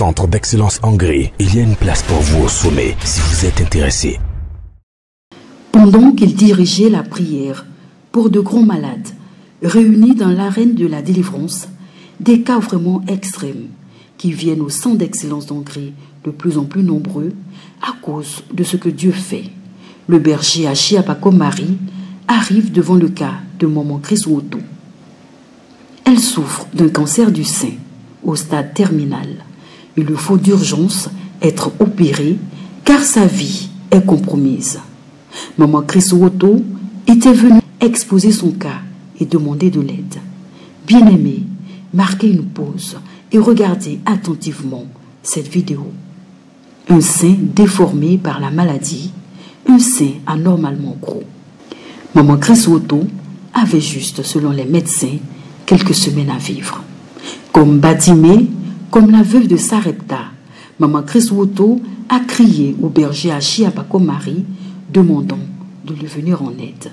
centre d'excellence Hongrie. Il y a une place pour vous au sommet si vous êtes intéressé. Pendant qu'il dirigeait la prière pour de grands malades réunis dans l'arène de la délivrance, des cas vraiment extrêmes qui viennent au centre d'excellence d'Hongrie de plus en plus nombreux à cause de ce que Dieu fait. Le berger Achiapako Marie arrive devant le cas de maman Chris Woto. Elle souffre d'un cancer du sein au stade terminal. Il lui faut d'urgence être opérée car sa vie est compromise. Maman Chris Woto était venue exposer son cas et demander de l'aide. Bien-aimé, marquez une pause et regardez attentivement cette vidéo. Un sein déformé par la maladie, un sein anormalement gros. Maman Chris Woto avait juste, selon les médecins, quelques semaines à vivre. Comme Badimé, comme la veuve de Sarepta, maman Chris Woto a crié au berger Achiapako Marie, demandant de lui venir en aide.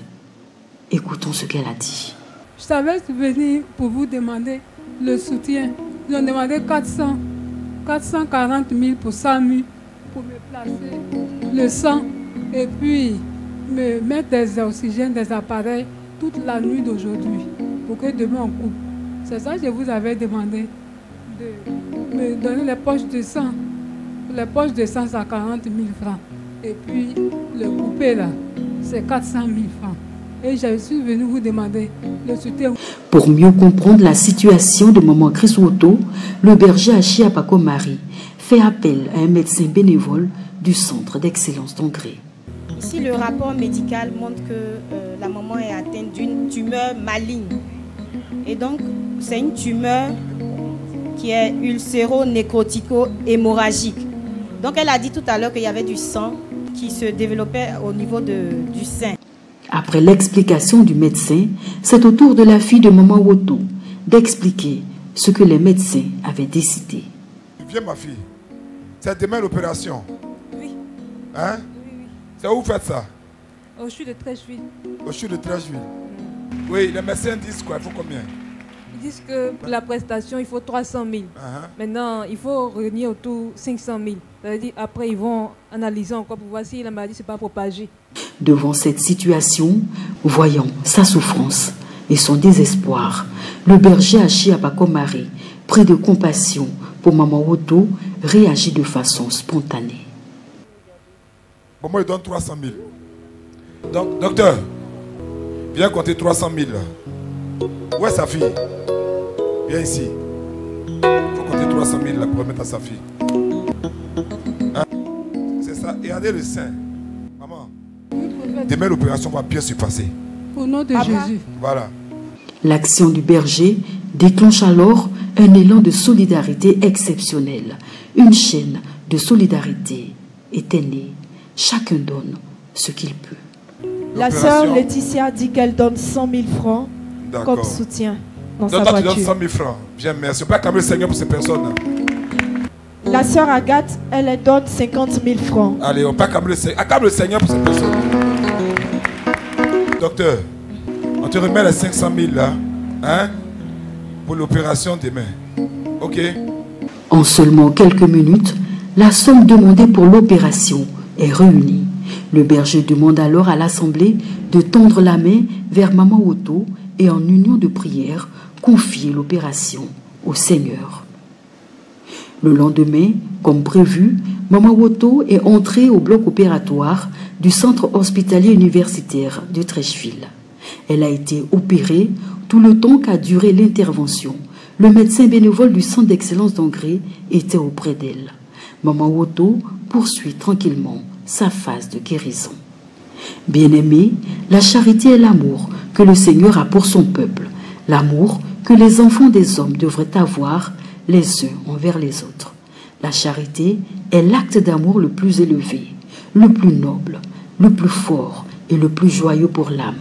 Écoutons ce qu'elle a dit. Je savais venir pour vous demander le soutien. Ils ont demandé 440 000 pour 100 000 pour me placer le sang et puis me mettre des oxygènes, des appareils toute la nuit d'aujourd'hui pour que demain on coupe. C'est ça que je vous avais demandé de me donner les poches de sang. Les poches de sang, c'est 40 000 francs. Et puis le coupé là, c'est 400 000 francs. Et je suis venu vous demander le soutien. Pour mieux comprendre la situation de maman Chris Woto, le berger Achiapako Marie fait appel à un médecin bénévole du centre d'excellence d'Hongrie. Ici, le rapport médical montre que la maman est atteinte d'une tumeur maligne. Et donc, c'est une tumeur qui est ulcéro-nécrotico-hémorragique. Donc, elle a dit tout à l'heure qu'il y avait du sang qui se développait au niveau du sein. Après l'explication du médecin, c'est au tour de la fille de maman Woto d'expliquer ce que les médecins avaient décidé. Viens ma fille, c'est demain l'opération. Oui. Hein? Oui. C'est où vous faites ça? Au CHU de Trècheville. Au CHU de Trècheville. Oui, les médecins disent quoi? Il faut combien? Ils disent que pour la prestation, il faut 300 000. Maintenant, il faut revenir autour de 500 000. C'est-à-dire, après, ils vont analyser encore pour voir si la maladie ne s'est pas propagée. Devant cette situation, voyant sa souffrance et son désespoir, le berger Achiapako Marie, pris de compassion pour maman Woto, réagit de façon spontanée. Bon, moi, il donne 300 000. Donc, docteur, viens compter 300 000. Où est sa fille? Viens ici. Il faut compter 300 000 là, pour remettre à sa fille. Hein? C'est ça. Et regardez le sein. Maman, demain l'opération va bien se passer. Au nom de Jésus. Voilà. L'action du berger déclenche alors un élan de solidarité exceptionnel. Une chaîne de solidarité était née. Chacun donne ce qu'il peut. La sœur Laetitia dit qu'elle donne 100 000 francs comme soutien dans sa voiture. Tu donnes 100 000 francs. Bien, merci. On peut acclamer le Seigneur pour ces personnes. La sœur Agathe, elle donne 50 000 francs. Allez, on peut acclamer le Seigneur pour ces personnes. Docteur, on te remet les 500 000 là, hein, pour l'opération demain. Ok? En seulement quelques minutes, la somme demandée pour l'opération est réunie. Le berger demande alors à l'assemblée de tendre la main vers maman Woto et en union de prière, confier l'opération au Seigneur. Le lendemain, comme prévu, maman Woto est entrée au bloc opératoire du centre hospitalier universitaire de Trècheville. Elle a été opérée tout le temps qu'a duré l'intervention. Le médecin bénévole du centre d'excellence d'Hongrie était auprès d'elle. Maman Woto poursuit tranquillement sa phase de guérison. Bien-aimé, la charité est l'amour que le Seigneur a pour son peuple, l'amour que les enfants des hommes devraient avoir les uns envers les autres. La charité est l'acte d'amour le plus élevé, le plus noble, le plus fort et le plus joyeux pour l'âme.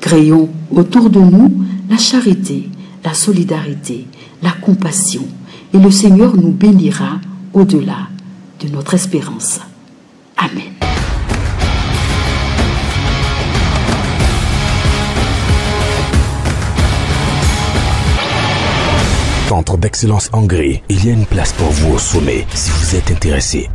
Créons autour de nous la charité, la solidarité, la compassion, et le Seigneur nous bénira au-delà de notre espérance. Amen. centre d'excellence en gris. Il y a une place pour vous au sommet si vous êtes intéressé.